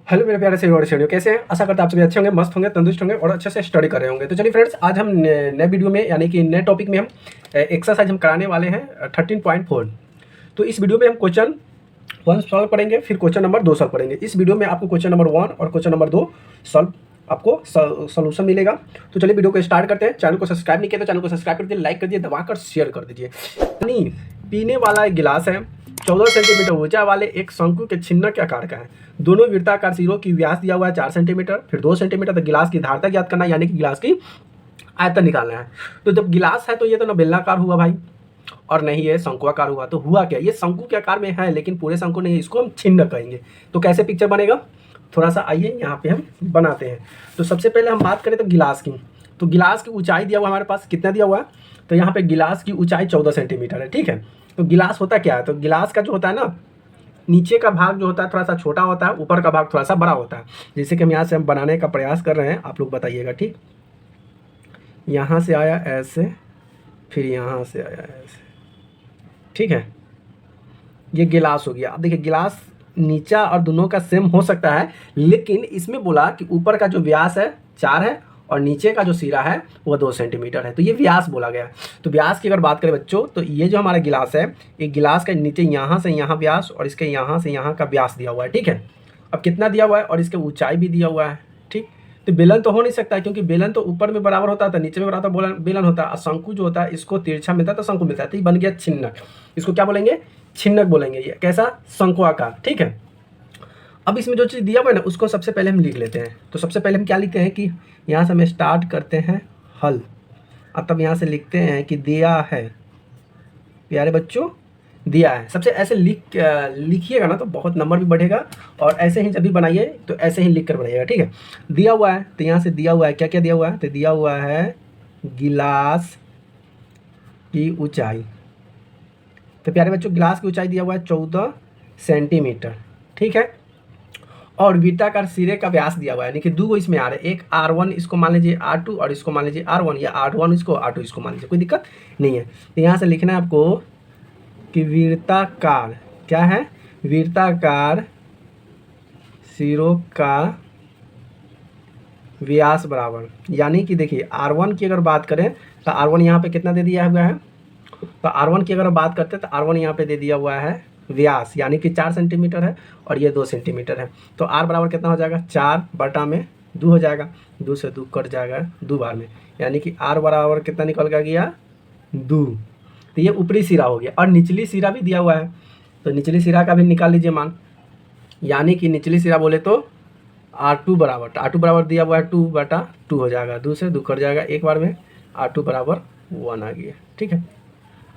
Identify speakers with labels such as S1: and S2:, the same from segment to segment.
S1: Hello मेरे प्यारे से स्टूडियो, कैसे हैं? आशा करते हैं आप सभी अच्छे होंगे, मस्त होंगे, तंदुरुस्त होंगे और अच्छे से स्टडी कर रहे होंगे। तो चलिए फ्रेंड्स, आज हम नए वीडियो में यानी कि नए टॉपिक में हम एक्सरसाइज हम कराने वाले हैं 13.4। तो इस वीडियो में हम क्वेश्चन 1 सॉल्व करेंगे, फिर क्वेश्चन नंबर 2 सॉल्व करेंगे। इस वीडियो में आपको क्वेश्चन नंबर 1 और क्वेश्चन नंबर 2 सॉल्व आपको सोल्यूशन मिलेगा। तो चलिए वीडियो को स्टार्ट करते हैं। चैनल को सब्सक्राइब नहीं किया तो चैनल को सब्सक्राइब कर दीजिए, लाइक कर दीजिए, दबाकर शेयर कर दीजिए। पानी पीने वाला एक गिलास है, 14 सेंटीमीटर ऊंचा वाले एक शंकु के छिन्न के आकार का है। दोनों वृत्ताकार सिरों की व्यास दिया हुआ है 4 सेंटीमीटर, फिर 2 सेंटीमीटर। तो गिलास की धारता ज्ञात करना है, यानी कि गिलास की आयतन निकालना है। तो जब गिलास है तो ये तो ना बेलनाकार हुआ भाई, और नहीं ये शंकुआकार हुआ। तो हुआ क्या, ये शंकु के आकार में है लेकिन पूरे शंकु नहीं, इसको हम छिन्न कहेंगे। तो कैसे पिक्चर बनेगा, थोड़ा सा आइए यहाँ पे हम बनाते हैं। तो सबसे पहले हम बात करें तो गिलास की, तो गिलास की ऊंचाई दिया हुआ हमारे पास, कितना दिया हुआ है? तो यहाँ पे गिलास की ऊंचाई 14 सेंटीमीटर है, ठीक है। तो गिलास होता क्या है, तो गिलास का जो होता है ना, नीचे का भाग जो होता है थोड़ा सा छोटा होता है, ऊपर का भाग थोड़ा सा बड़ा होता है। जैसे कि हम यहाँ से हम बनाने का प्रयास कर रहे हैं, आप लोग बताइएगा, ठीक। यहाँ से आया ऐसे, फिर यहाँ से आया ऐसे, ठीक है। ये गिलास हो गया। अब देखिए गिलास नीचा और दोनों का सेम हो सकता है, लेकिन इसमें बोला कि ऊपर का जो व्यास है 4 है और नीचे का जो सिरा है वो 2 सेंटीमीटर है। तो ये व्यास बोला गया। तो व्यास की अगर बात करें बच्चों, तो ये जो हमारा गिलास है, एक गिलास का नीचे यहाँ से यहाँ व्यास और इसके यहाँ से यहाँ का व्यास दिया हुआ है, ठीक है। अब कितना दिया हुआ है और इसके ऊंचाई भी दिया हुआ है, ठीक। तो बेलन तो हो नहीं सकता है, क्योंकि बेलन तो ऊपर में बराबर होता था, नीचे में बराबर बेलन होता है। और शंकु जो होता है इसको तिरछा मिलता है तो शंकु मिलता है, तो ये बन गया छिन्नक। इसको क्या बोलेंगे? छिन्नक बोलेंगे। ये कैसा? शंकुआकार, ठीक है। अब इसमें जो चीज़ दिया हुआ है ना, उसको सबसे पहले हम लिख लेते हैं। तो सबसे पहले हम क्या लिखते हैं कि यहाँ से हम स्टार्ट करते हैं हल, और तब यहाँ से लिखते हैं कि दिया है। प्यारे बच्चों, दिया है। सबसे ऐसे लिखिएगा ना तो बहुत नंबर भी बढ़ेगा, और ऐसे ही जब भी बनाइए तो ऐसे ही लिख कर बनाइएगा, ठीक है। दिया हुआ है, तो यहाँ से दिया हुआ है, क्या क्या दिया हुआ है? तो दिया हुआ है गिलास की ऊंचाई। तो प्यारे बच्चों, गिलास की ऊंचाई दिया हुआ है 14 सेंटीमीटर, ठीक है। और वृत्ताकार सिरे का व्यास दिया हुआ है, यानी कि दो इसमें आ रहे हैं, एक R1 इसको मान लीजिए R2 और इसको मान लीजिए R1, या R1 इसको R2 इसको मान लीजिए, कोई दिक्कत नहीं है। तो यहाँ से लिखना है आपको कि वृत्ताकार क्या है? वृत्ताकार सिरों का व्यास बराबर, यानी कि देखिए R1 की अगर बात करें तो R1 यहाँ पे कितना दे दिया हुआ है? तो R1 की अगर बात करते हैं तो R1 यहाँ पे दे दिया हुआ है व्यास, यानी कि 4 सेंटीमीटर है और ये 2 सेंटीमीटर है। तो R बराबर कितना हो जाएगा? 4/2 हो जाएगा। 2 से 2 कट जाएगा 2 बार में, यानी कि R बराबर कितना निकल का गया? 2। तो ये ऊपरी सिरा हो गया, और निचली सिरा भी दिया हुआ है, तो निचली सिरा का भी निकाल लीजिए मान। यानी कि निचली सिरा बोले तो R2 बराबर, तो R2 बराबर दिया हुआ है 2/2 हो जाएगा। 2 से 2 कट जाएगा एक बार में, R2 बराबर 1 आ गया, ठीक है।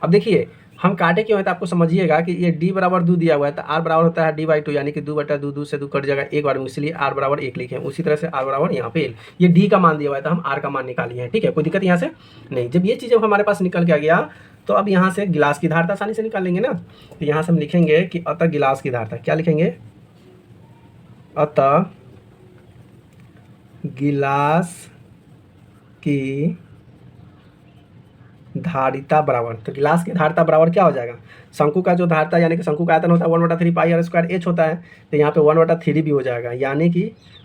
S1: अब देखिए हम काटे क्यों है तो आपको समझिएगा कि ये D बराबर 2 दिया हुआ है, तो R बराबर होता है D/2, यानी कि 2/2, 2 से 2 कट जाएगा एक बार में, इसलिए R बराबर 1 लिखे। उसी तरह से R बराबर यहाँ पे ये D का मान दिया हुआ है, तो हम R का मान निकालिए हैं, ठीक है। कोई दिक्कत यहाँ से नहीं। जब ये चीज़ हमारे पास निकल के आ गया, तो अब यहाँ से गिलास की धारता आसानी से निकाल लेंगे ना। तो यहाँ से हम लिखेंगे कि अतः गिलास की धारता, क्या लिखेंगे? अतः गिलास की धारिता बराबर, तो गिलास की धारिता बराबर क्या हो जाएगा? शंकु का जो धारिता, यानी कि शंकु का आयतन होता है 1/3 पाई R स्क्वायर H होता है, तो यहाँ पे 1/3 भी हो जाएगा, यानी कि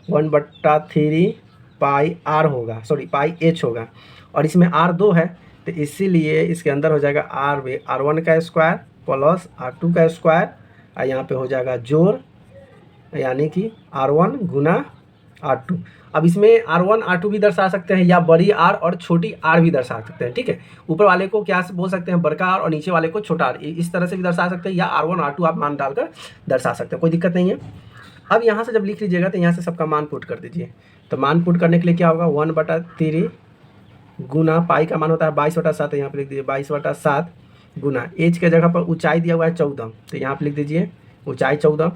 S1: 1/3 पाई R होगा, सॉरी पाई H होगा। और इसमें R 2 है, तो इसीलिए इसके अंदर हो जाएगा R1 का स्क्वायर प्लस R2 का स्क्वायर, और यहाँ पे हो जाएगा जोड़, यानी कि R1 गुना R2। अब इसमें R1 R2 भी दर्शा सकते हैं, या बड़ी R और छोटी R भी दर्शा सकते हैं, ठीक है। ऊपर वाले को क्या बोल सकते हैं? बड़का R, और नीचे वाले को छोटा R, इस तरह से भी दर्शा सकते हैं, या R1 R2 आप मान डालकर दर्शा सकते हैं, कोई दिक्कत नहीं है। अब यहाँ से जब लिख लीजिएगा तो यहाँ से सबका मान पुट कर दीजिए। तो मान पुट करने के लिए क्या होगा? 1/3 गुना पाई का मान होता है 22/7, यहाँ पर लिख दीजिए 22/7 गुना H के जगह पर ऊंचाई दिया हुआ है 14, तो यहाँ पर लिख दीजिए ऊंचाई 14,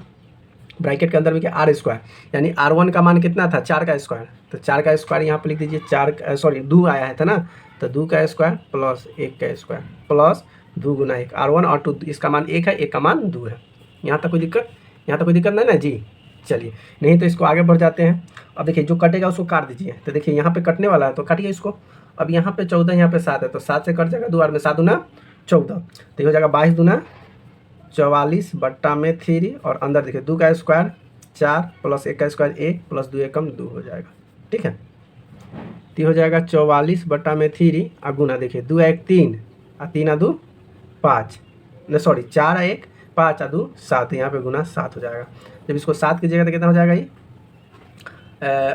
S1: ब्रैकेट के अंदर भी क्या? R स्क्वायर, यानी R1 का मान कितना था? 4 का स्क्वायर, तो 4 का स्क्वायर यहाँ पे लिख दीजिए। 2 आया है था ना, तो 2 का स्क्वायर प्लस 1 का स्क्वायर प्लस 2 गुना 1, R1 और 2, इसका मान 1 है, 1 का मान 2 है। यहाँ तक कोई दिक्कत? यहाँ तक कोई दिक्कत नहीं ना जी? चलिए, नहीं तो इसको आगे बढ़ जाते हैं। अब देखिए जो कटेगा उसको काट दीजिए। तो देखिए यहाँ पे कटने वाला है तो काटिए इसको। अब यहाँ पे 14, यहाँ पे 7 है, तो 7 से कट जाएगा 2 बार में, 7 दूना 14, तो ये हो जाएगा 22 दूना 44/3, और अंदर देखिए 2 का स्क्वायर 4 प्लस 1 का स्क्वायर 1 प्लस 2 एकम 2 हो जाएगा। ठीक है, तो हो जाएगा 44/3 और गुना देखिए 2 1 3 और 3 2 5 न सॉरी 4 1 5 और 2 7, यहाँ पे गुना 7 हो जाएगा। जब इसको 7 कीजिएगा तो कितना हो जाएगा ये,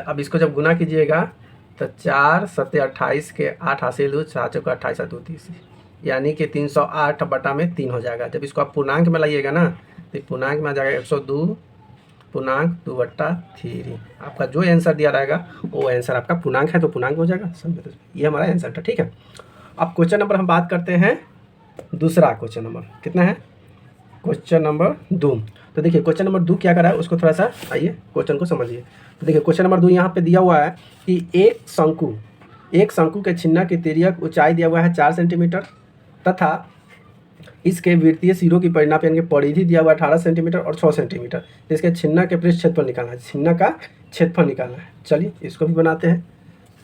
S1: अब इसको जब गुना कीजिएगा तो 4 7 28 के 8 हासिल 2 4 चौका 28 2 30, यानी कि 308/3 हो जाएगा। जब इसको आप पूर्णांक में लाइएगा ना तो पूर्णांक में आ जाएगा 102.2/3। आपका जो आंसर दिया रहेगा वो आंसर आपका पूर्णांक है तो पूर्णांक हो जाएगा। समझे, ये हमारा आंसर था। ठीक है, अब क्वेश्चन नंबर हम बात करते हैं दूसरा। क्वेश्चन नंबर कितना है, क्वेश्चन नंबर 2। तो देखिए क्वेश्चन नंबर 2 क्या करा है उसको थोड़ा सा आइए क्वेश्चन को समझिए। तो देखिए क्वेश्चन नंबर 2 यहाँ पे दिया हुआ है कि एक शंकु के छिन्ना की तिर्यक ऊंचाई दिया हुआ है 4 सेंटीमीटर तथा इसके वृत्तीय सिरों की परिमाप यानी कि परिधि दिया हुआ है 18 सेंटीमीटर और 6 सेंटीमीटर। इसके छिन्ना के पृष्ठ क्षेत्रफल निकालना है, छिन्ना का क्षेत्रफल निकालना है। चलिए इसको भी बनाते हैं।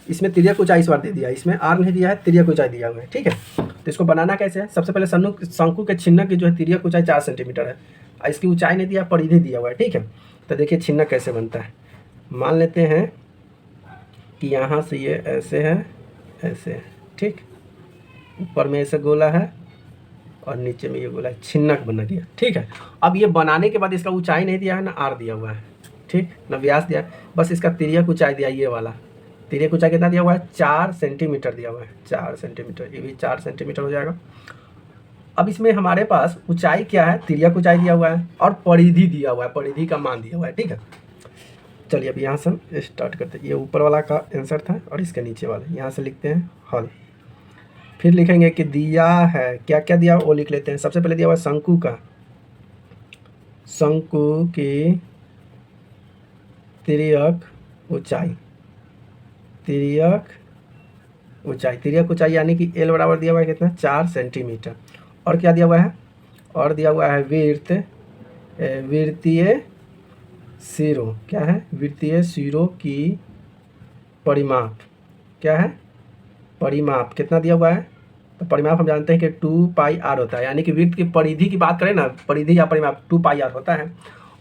S1: इसमें तिर्यक ऊंचाई इस बार दे दिया है, इसमें आर नहीं दिया है, तिर्यक ऊंचाई दिया हुआ है। ठीक है, तो इसको बनाना कैसे है, सबसे पहले शंकु के छिन्ना की जो है तिर्यक ऊंचाई 4 सेंटीमीटर है, इसकी ऊंचाई नहीं दिया, परिधि दिया हुआ है। ठीक है, तो देखिए छिन्ना कैसे बनता है। मान लेते हैं कि यहाँ से ये ऐसे है, ऐसे है। ठीक, ऊपर में ऐसे गोला है और नीचे में ये गोला है, छिन्नक बना दिया। ठीक है, अब ये बनाने के बाद इसका ऊंचाई नहीं दिया है ना आर दिया हुआ है, ठीक ना व्यास दिया है, बस इसका तिर्यक ऊंचाई दिया, ये वाला तिर्यक ऊंचाई कितना दिया हुआ है 4 सेंटीमीटर दिया हुआ है, 4 सेंटीमीटर, ये भी 4 सेंटीमीटर हो जाएगा। अब इसमें हमारे पास ऊंचाई क्या है, तिर्यक ऊंचाई दिया हुआ है और परिधि दिया हुआ है, परिधि का मान दिया हुआ है। ठीक है, चलिए अब यहाँ से हम स्टार्ट करते हैं। ये ऊपर वाला का आंसर था और इसके नीचे वाला, यहाँ से लिखते हैं हल। फिर लिखेंगे कि दिया है, क्या क्या दिया वो लिख लेते हैं। सबसे पहले दिया हुआ शंकु का, शंकु की तिर्यक ऊंचाई, तिर्यक ऊंचाई, तिर्यक ऊंचाई यानी कि एल बराबर दिया हुआ है कितना 4 सेंटीमीटर। और क्या दिया हुआ है, और दिया हुआ है वृत्तीय सिरों, क्या है वृत्तीय सिरों की परिमाप, क्या है परिमाप कितना दिया हुआ है, तो परिमाप हम जानते हैं कि 2πr होता है, यानी कि वृत्त की परिधि की बात करें ना, परिधि या परिमाप 2πr होता है।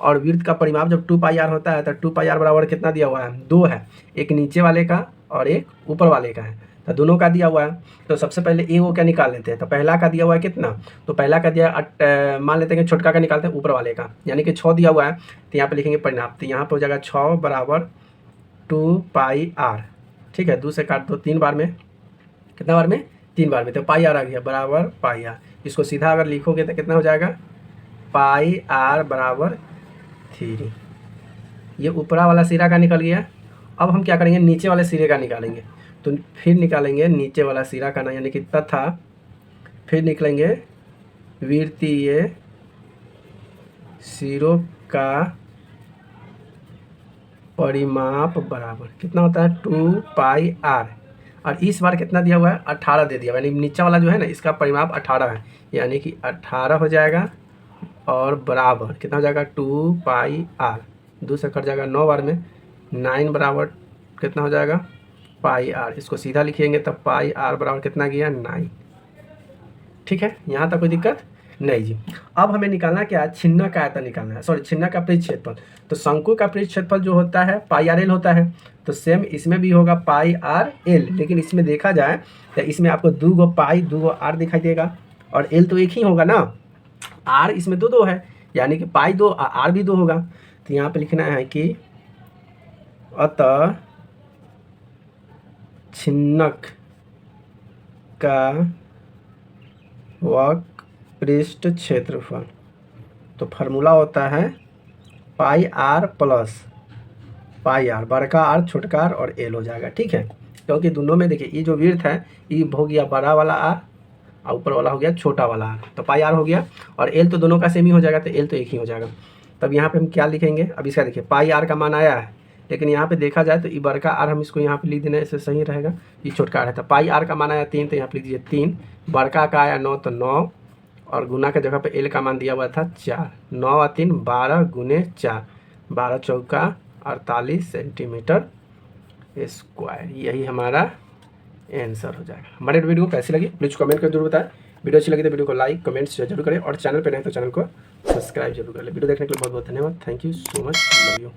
S1: और वृत्त का परिमाप जब 2πr होता है तो 2πr बराबर कितना दिया हुआ है 2 है, एक नीचे वाले का और एक ऊपर वाले का है, तो दोनों का दिया हुआ है। तो सबसे पहले ए वो क्या निकाल लेते हैं, तो पहला का दिया हुआ है कितना, तो पहला का दिया मान लेते हैं कि छोटका का निकालते हैं ऊपर वाले का, यानी कि 6 दिया हुआ है, तो यहाँ पे लिखेंगे परिमाप, तो यहाँ पे हो जाएगा 6 बराबर 2πr। ठीक है, 2 से काट दो, 3 बार में, कितना बार में 3 बार में, तो πr आ गया बराबर πr। इसको सीधा अगर लिखोगे तो कितना हो जाएगा πr बराबर 3। ये ऊपरा वाला सिरा का निकल गया। अब हम क्या करेंगे, नीचे वाले सिरे का निकालेंगे, तो फिर निकालेंगे नीचे वाला सिरा का ना, यानी कि तथा फिर निकलेंगे वृत्तीय सिरों का परिमाप बराबर कितना होता है 2πr। और इस बार कितना दिया हुआ है 18 दे दिया, यानी नीचा वाला जो है ना इसका परिमाप 18 है, यानी कि 18 हो जाएगा और बराबर कितना हो जाएगा 2πr, 2 से कट जाएगा 9 बार में, 9 बराबर कितना हो जाएगा πr। इसको सीधा लिखेंगे तब πr बराबर कितना गया 9। ठीक है, यहाँ तक कोई दिक्कत नहीं जी। अब हमें निकालना क्या है, छिन्ना का आयतन निकालना है, सॉरी छिन्ना का पृष्ठ क्षेत्रफल। तो शंकु का पृष्ठ क्षेत्रफल जो होता है πrl होता है, तो सेम इसमें भी होगा πrl, लेकिन इसमें देखा जाए तो इसमें आपको 2 गो पाई 2 गो r दिखाई देगा और l तो एक ही होगा ना, r इसमें दो है, यानी कि पाई 2 r भी 2 होगा। तो यहाँ पे लिखना है कि अतः छिन्नक का वक्र पृष्ठ क्षेत्रफल, तो फार्मूला होता है πr प्लस πr, बड़का आर छोटका आर और एल हो जाएगा। ठीक है, क्योंकि दोनों में देखिए ये जो वृत्त है ये हो गया बड़ा वाला आर और ऊपर वाला हो गया छोटा वाला आर, तो πr हो गया और एल तो दोनों का सेम ही हो जाएगा, तो एल तो एक ही हो जाएगा। तब यहाँ पे हम क्या लिखेंगे, अब इसका देखिए πr का मान आया है, लेकिन यहाँ पे देखा जाए तो ये बड़का आर हम इसको यहाँ पे लिख देना, इससे सही रहेगा। ये छोटका आर है, तो πr का मान आया 3, तो यहाँ पे लिख दीजिए 3, बड़का का आया 9 तो 9 और गुना के जगह पे एल का मान दिया हुआ था 4, 9 और 3 12 गुने 4, 12 चौका 48 सेंटीमीटर स्क्वायर। यही हमारा आंसर हो जाएगा। हमारे वीडियो कैसी लगी प्लीज़ कमेंट कर जरूर बताएं। वीडियो अच्छी लगी तो वीडियो को लाइक कमेंट शेयर जरूर करें और चैनल पर नहीं तो चैनल को सब्सक्राइब जरूर कर लें। वीडियो देखने के लिए बहुत बहुत धन्यवाद। Thank you so much, love you.